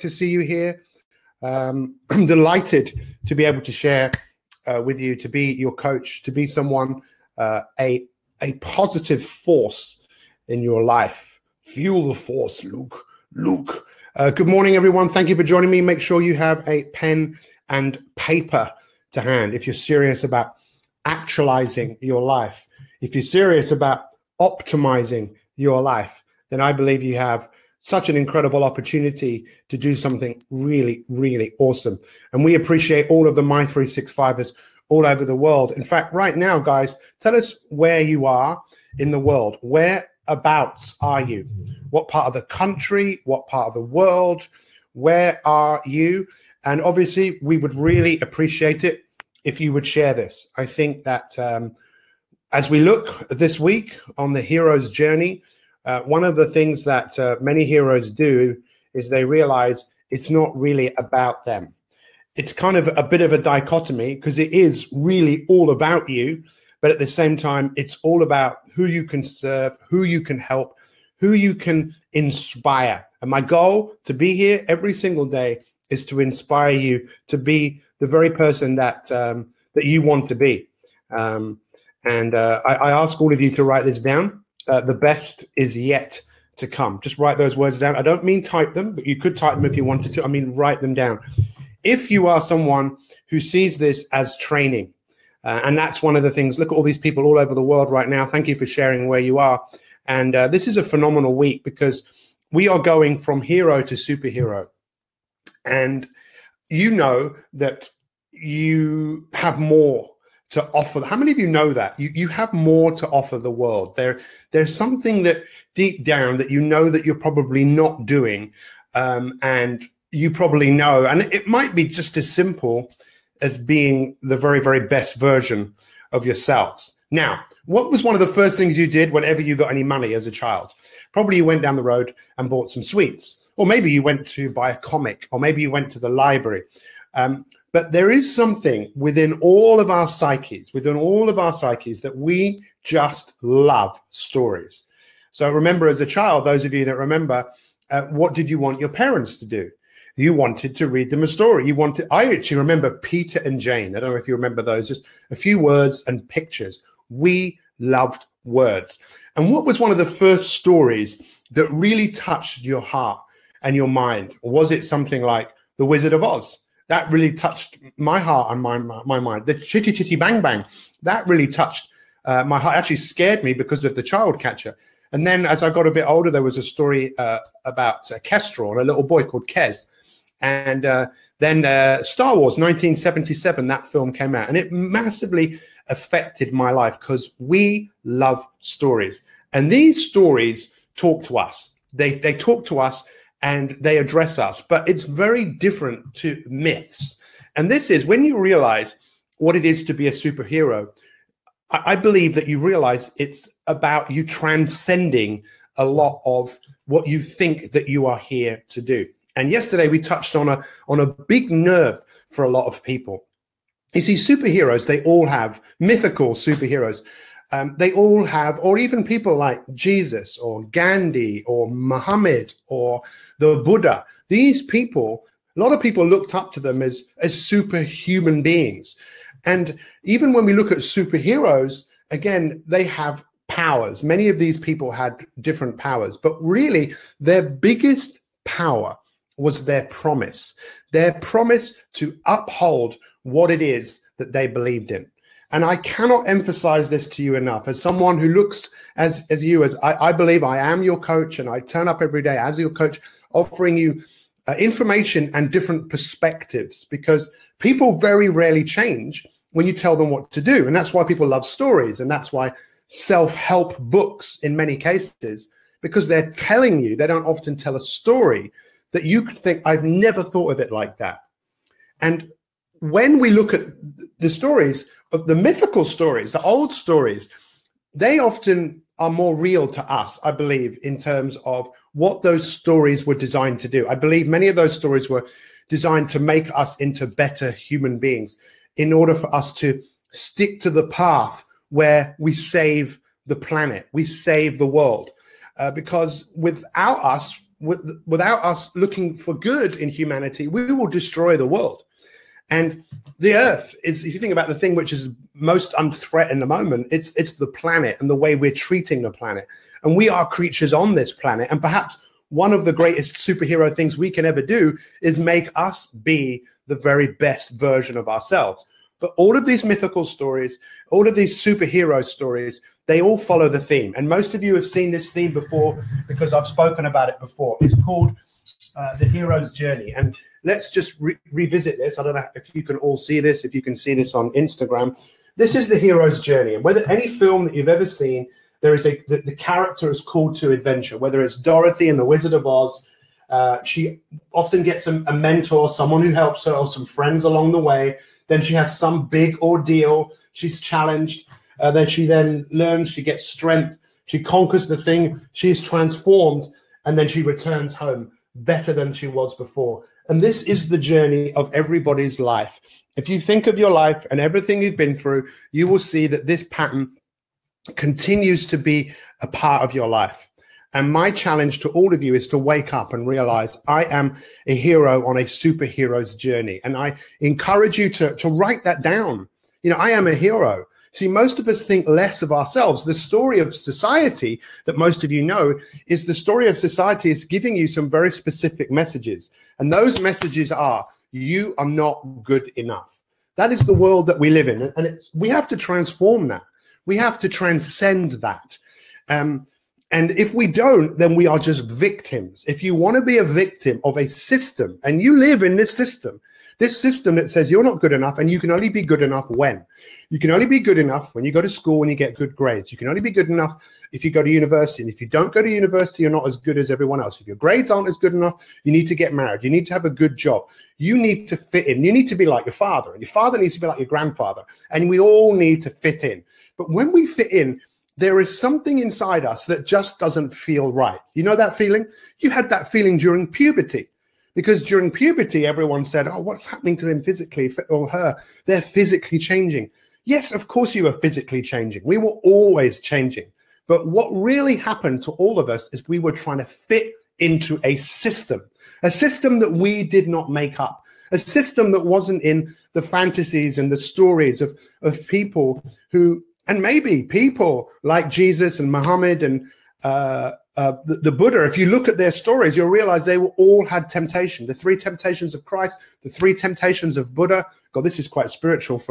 to see you here. I'm delighted to be able to share with you, to be your coach, to be someone, a positive force in your life. Fuel the force, Luke. Luke. Good morning, everyone. Thank you for joining me. Make sure you have a pen and paper to hand if you're serious about actualizing your life. If you're serious about optimizing your life, then I believe you have such an incredible opportunity to do something really, really awesome. And we appreciate all of the My365ers all over the world. In fact, right now, guys, tell us where you are in the world. Whereabouts are you? What part of the country? What part of the world? Where are you? And obviously, we would really appreciate it if you would share this. I think that as we look this week on the hero's journey, one of the things that many heroes do is they realize it's not really about them. It's kind of a bit of a dichotomy because it is really all about you. But at the same time, it's all about who you can serve, who you can help, who you can inspire. And my goal to be here every single day is to inspire you to be the very person that that you want to be. I ask all of you to write this down. The best is yet to come. Just write those words down. I don't mean type them, but you could type them if you wanted to. I mean, write them down. If you are someone who sees this as training, and that's one of the things, look at all these people all over the world right now. Thank you for sharing where you are. And this is a phenomenal week because we are going from hero to superhero. And you know that you have more to offer. How many of you know that? You have more to offer the world. There's something that deep down that you know that you're probably not doing, and you probably know. And it might be just as simple as being the very, very best version of yourselves. Now, what was one of the first things you did whenever you got any money as a child? Probably you went down the road and bought some sweets, or maybe you went to buy a comic, or maybe you went to the library. But there is something within all of our psyches, that we just love stories. So remember, as a child, those of you that remember, what did you want your parents to do? You wanted to read them a story. I actually remember Peter and Jane. I don't know if you remember those, just a few words and pictures. We loved words. And what was one of the first stories that really touched your heart and your mind? Or was it something like The Wizard of Oz? That really touched my heart and my mind. The Chitty Chitty Bang Bang, that really touched my heart. Actually scared me because of the child catcher. And then as I got a bit older, there was a story about Kestrel, a little boy called Kez. And then Star Wars 1977, that film came out. And it massively affected my life because we love stories. And these stories talk to us. They talk to us. And they address us, but it's very different to myths. And this is when you realize what it is to be a superhero. I believe that you realize it's about you transcending a lot of what you think that you are here to do. And yesterday we touched on a big nerve for a lot of people. You see, superheroes, they all have mythical superheroes. They all have, or even people like Jesus or Gandhi or Muhammad or the Buddha. These people, a lot of people looked up to them as superhuman beings. And even when we look at superheroes, again, they have powers. Many of these people had different powers, but really their biggest power was their promise to uphold what it is that they believed in. And I cannot emphasize this to you enough. As someone who looks as you, as I believe I am your coach, and I turn up every day as your coach, offering you information and different perspectives, because people very rarely change when you tell them what to do. And that's why people love stories. And that's why self-help books, in many cases, because they're telling you, they don't often tell a story that you could think, I've never thought of it like that. And when we look at the stories, the mythical stories, the old stories, they often are more real to us, I believe, in terms of what those stories were designed to do. I believe many of those stories were designed to make us into better human beings in order for us to stick to the path where we save the planet, we save the world. Because without us, without us looking for good in humanity, we will destroy the world. And the earth is, if you think about the thing which is most under threat in the moment, it's the planet and the way we're treating the planet. And we are creatures on this planet. And perhaps one of the greatest superhero things we can ever do is make us be the very best version of ourselves. But all of these mythical stories, all of these superhero stories, they all follow the theme. And most of you have seen this theme before because I've spoken about it before. It's called The Hero's Journey. And let's just revisit this. I don't know if you can all see this, if you can see this on Instagram. This is the hero's journey. And whether any film that you've ever seen, there is the character is called to adventure. Whether it's Dorothy in The Wizard of Oz, she often gets a mentor, someone who helps her, or some friends along the way. Then she has some big ordeal. She's challenged. Then she learns, she gets strength. She conquers the thing. She's transformed. And then she returns home better than she was before. And this is the journey of everybody's life. If you think of your life and everything you've been through, you will see that this pattern continues to be a part of your life. And my challenge to all of you is to wake up and realize I am a hero on a superhero's journey. And I encourage you to write that down. I am a hero. See, most of us think less of ourselves. The story of society that most of you know is the story of society is giving you some very specific messages. And those messages are, you are not good enough. That is the world that we live in. And we have to transform that. We have to transcend that. And if we don't, then we are just victims. If you want to be a victim of a system and you live in this system that says you're not good enough and you can only be good enough when? You can only be good enough when you go to school and you get good grades. You can only be good enough if you go to university. And if you don't go to university, you're not as good as everyone else. If your grades aren't as good enough, you need to get married. You need to have a good job. You need to fit in. You need to be like your father. And your father needs to be like your grandfather. And we all need to fit in. But when we fit in, there is something inside us that just doesn't feel right. You know that feeling? You had that feeling during puberty. Because during puberty, everyone said, oh, what's happening to him physically or her? They're physically changing. Yes, of course you were physically changing. We were always changing. But what really happened to all of us is we were trying to fit into a system that we did not make up, a system that wasn't in the fantasies and the stories of people who, and maybe people like Jesus and Muhammad and the Buddha, if you look at their stories, you'll realize they all had temptation. The 3 temptations of Christ, the 3 temptations of Buddha. God, this is quite spiritual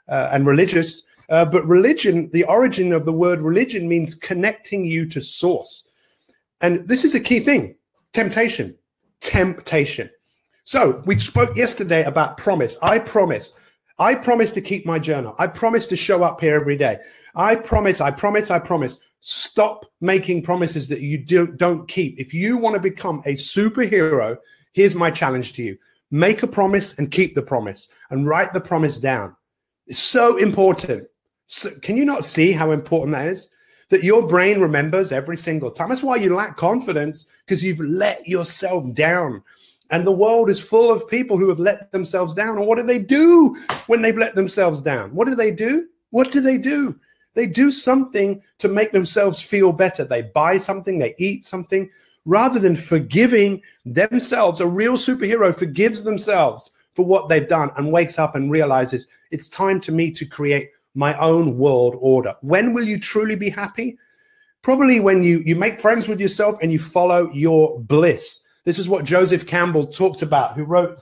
and religious. But religion, the origin of the word religion means connecting you to source. And this is a key thing, temptation. So we spoke yesterday about promise. I promise to keep my journal. I promise to show up here every day. I promise. Stop making promises that you don't keep. If you want to become a superhero, here's my challenge to you. Make a promise and keep the promise and write the promise down. It's so important. So, can you not see how important that is? That your brain remembers every single time. That's why you lack confidence, because you've let yourself down. And the world is full of people who have let themselves down. And what do they do when they've let themselves down? What do they do? They do something to make themselves feel better. They buy something, they eat something, rather than forgiving themselves. A real superhero forgives themselves for what they've done and wakes up and realizes it's time to me to create my own world order. When will you truly be happy? Probably when you make friends with yourself and you follow your bliss. This is what Joseph Campbell talked about, who wrote,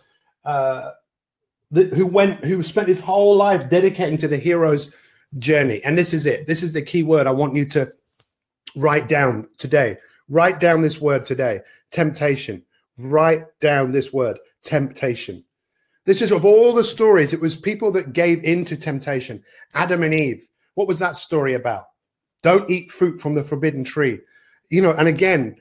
who spent his whole life dedicating to the hero's journey. And this is it. This is the key word I want you to write down today. Write down this word today. Temptation. Write down this word. Temptation. This is of all the stories, it was people that gave into temptation. Adam and Eve. What was that story about? Don't eat fruit from the forbidden tree. And again,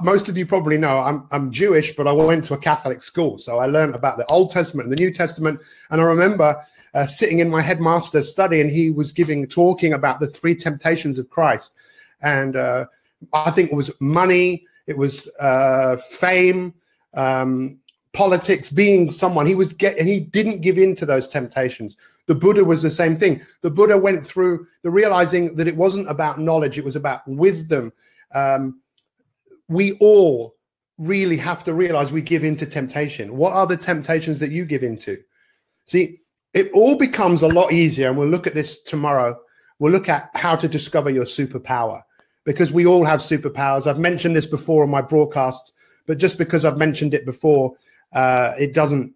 most of you probably know I'm Jewish, but I went to a Catholic school. So I learned about the Old Testament and the New Testament. And I remember sitting in my headmaster's study, and he was talking about the 3 temptations of Christ. And I think it was money, it was fame, politics, being someone. And he didn't give in to those temptations. The Buddha was the same thing. The Buddha went through the realizing that it wasn't about knowledge, it was about wisdom we all really have to realize we give into temptation. What are the temptations that you give into? See, it all becomes a lot easier, and we'll look at this tomorrow. We'll look at how to discover your superpower, because we all have superpowers. I've mentioned this before on my broadcasts, but just because I've mentioned it before, it doesn't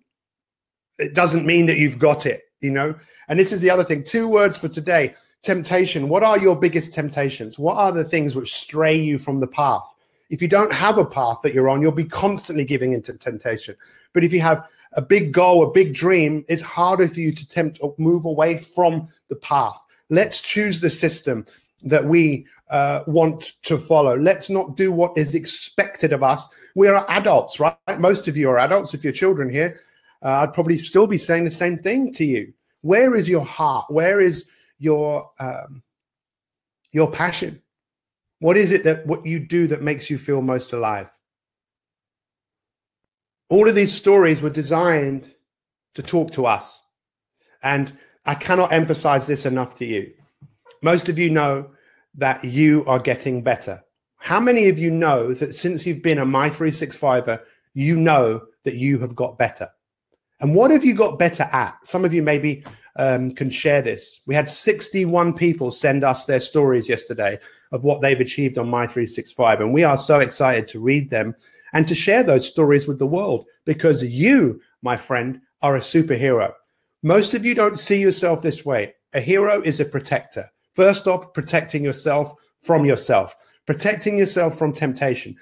mean that you've got it, you know? And this is the other thing. 2 words for today: temptation. What are your biggest temptations? What are the things which stray you from the path? If you don't have a path that you're on, you'll be constantly giving into temptation. But if you have a big goal, a big dream, it's harder for you to tempt or move away from the path. Let's choose the system that we want to follow. Let's not do what is expected of us. We are adults, right? Most of you are adults. If you're children here, I'd probably still be saying the same thing to you. Where is your heart? Where is your passion? What is it that what you do that makes you feel most alive? All of these stories were designed to talk to us. And I cannot emphasize this enough to you. Most of you know that you are getting better. How many of you know that since you've been a My365er, you know that you have got better? And what have you got better at? Some of you maybe can share this. We had 61 people send us their stories yesterday of what they've achieved on My365. And we are so excited to read them and to share those stories with the world, because you, my friend, are a superhero. Most of you don't see yourself this way. A hero is a protector. First off, protecting yourself from yourself, protecting yourself from temptation,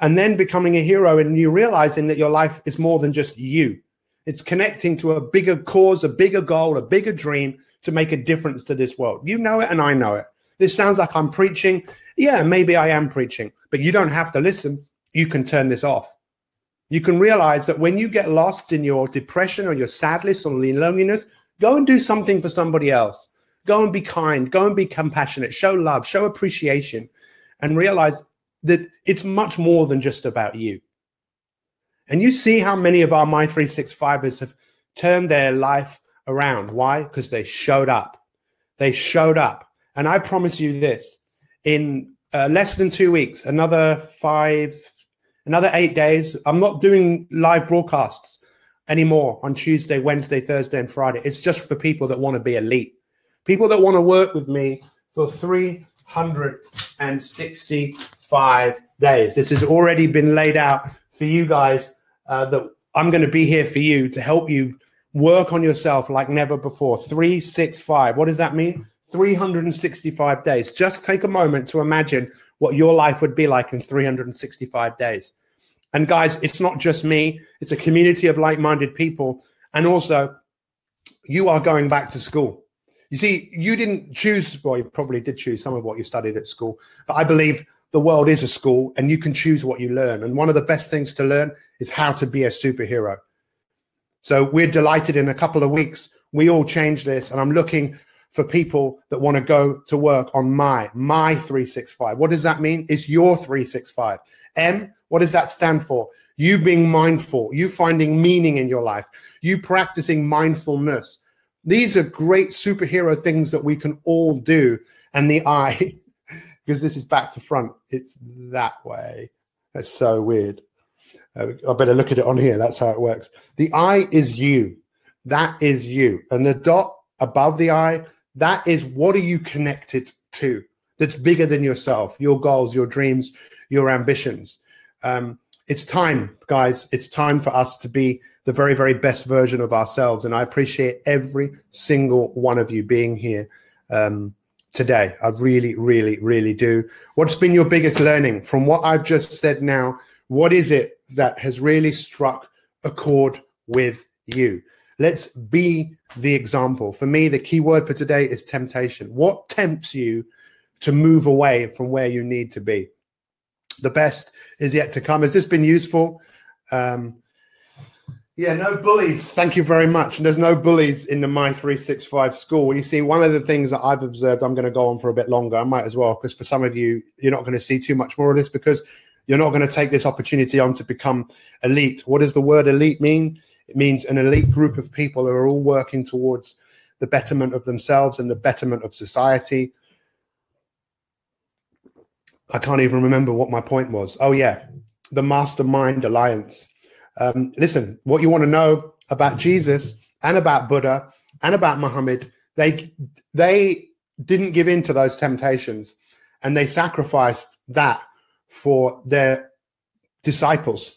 and then becoming a hero and you realizing that your life is more than just you. It's connecting to a bigger cause, a bigger goal, a bigger dream to make a difference to this world. You know it and I know it. This sounds like I'm preaching. Yeah, maybe I am preaching, but you don't have to listen. You can turn this off. You can realize that when you get lost in your depression or your sadness or your loneliness, go and do something for somebody else. Go and be kind. Go and be compassionate. Show love. Show appreciation. And realize that it's much more than just about you. And you see how many of our My365ers have turned their life around. Why? Because they showed up. They showed up. And I promise you this, in less than 2 weeks, another 8 days, I'm not doing live broadcasts anymore on Tuesday, Wednesday, Thursday, and Friday. It's just for people that want to be elite. People that want to work with me for 365 days. This has already been laid out for you guys, that I'm going to be here for you to help you work on yourself like never before. 365. What does that mean? 365 days. Just take a moment to imagine what your life would be like in 365 days. And guys, it's not just me. It's a community of like-minded people. And also, you are going back to school. You see, you didn't choose, well, you probably did choose some of what you studied at school, but I believe the world is a school and you can choose what you learn. And one of the best things to learn is how to be a superhero. So we're delighted in a couple of weeks, we all change this, and I'm looking for people that want to go to work on my 365. What does that mean? It's your 365. M, what does that stand for? You being mindful, you finding meaning in your life, you practicing mindfulness. These are great superhero things that we can all do. And the I, because this is back to front, it's that way. That's so weird. I better look at it on here. That's how it works. The I is you. That is you. And the dot above the I, that is what are you connected to that's bigger than yourself, your goals, your dreams, your ambitions. It's time, guys. It's time for us to be the very, very best version of ourselves. And I appreciate every single one of you being here today. I really, really, really do. What's been your biggest learning from what I've just said now? What is it that has really struck a chord with you? Let's be the example. For me, the key word for today is temptation. What tempts you to move away from where you need to be? The best is yet to come. Has this been useful? Yeah, no bullies. Thank you very much. And there's no bullies in the My365 school. You see, one of the things that I've observed, I'm going to go on for a bit longer. I might as well, because for some of you, you're not going to see too much more of this because you're not going to take this opportunity on to become elite. What does the word elite mean? It means an elite group of people who are all working towards the betterment of themselves and the betterment of society. I can't even remember what my point was. Oh yeah, the Mastermind Alliance. Listen, what you want to know about Jesus and about Buddha and about Muhammad, they didn't give in to those temptations, and they sacrificed that for their disciples,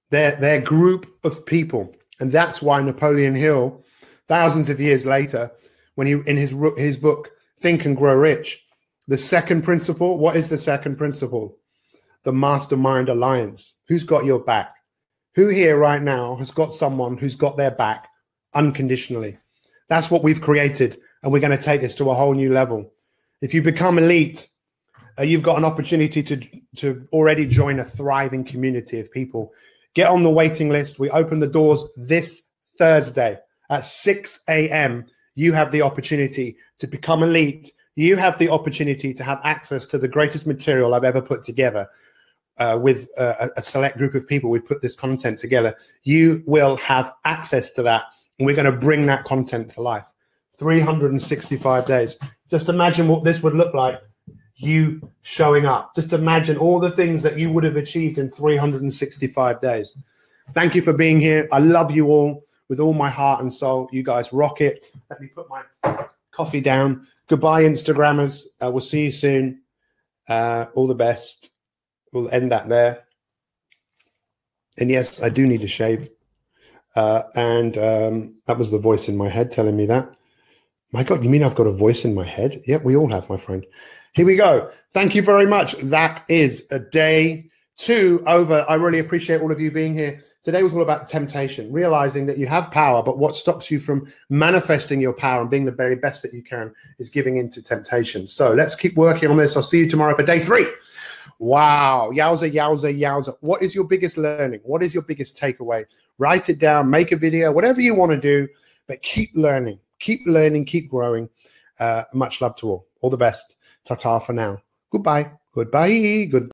their group of people. And that's why Napoleon Hill, thousands of years later, when he in his book Think and Grow Rich, the second principle, what is the second principle? The Mastermind Alliance. Who's got your back? Who here right now has got someone who's got their back unconditionally? That's what we've created, and we're going to take this to a whole new level. If you become elite, you've got an opportunity to already join a thriving community of people. Get on the waiting list. We open the doors this Thursday at 6 a.m. You have the opportunity to become elite. You have the opportunity to have access to the greatest material I've ever put together. With a select group of people, we put this content together. You will have access to that, and we're going to bring that content to life. 365 days. Just imagine what this would look like, you showing up. Just imagine all the things that you would have achieved in 365 days. Thank you for being here. I love you all with all my heart and soul. You guys rock it. Let me put my coffee down. Goodbye, Instagrammers. We'll see you soon. All the best. We'll end that there. And yes, I do need a shave. That was the voice in my head telling me that. My God, you mean I've got a voice in my head? Yeah, we all have, my friend. Here we go. Thank you very much. That is a day 2 over. I really appreciate all of you being here. Today was all about temptation, realizing that you have power, but what stops you from manifesting your power and being the very best that you can is giving into temptation. So let's keep working on this. I'll see you tomorrow for day 3. Wow. Yowza, yowza, yowza. What is your biggest learning? What is your biggest takeaway? Write it down, make a video, whatever you want to do, but keep learning, keep growing. Much love to all. All the best. Ta-ta for now. Goodbye. Goodbye. Goodbye.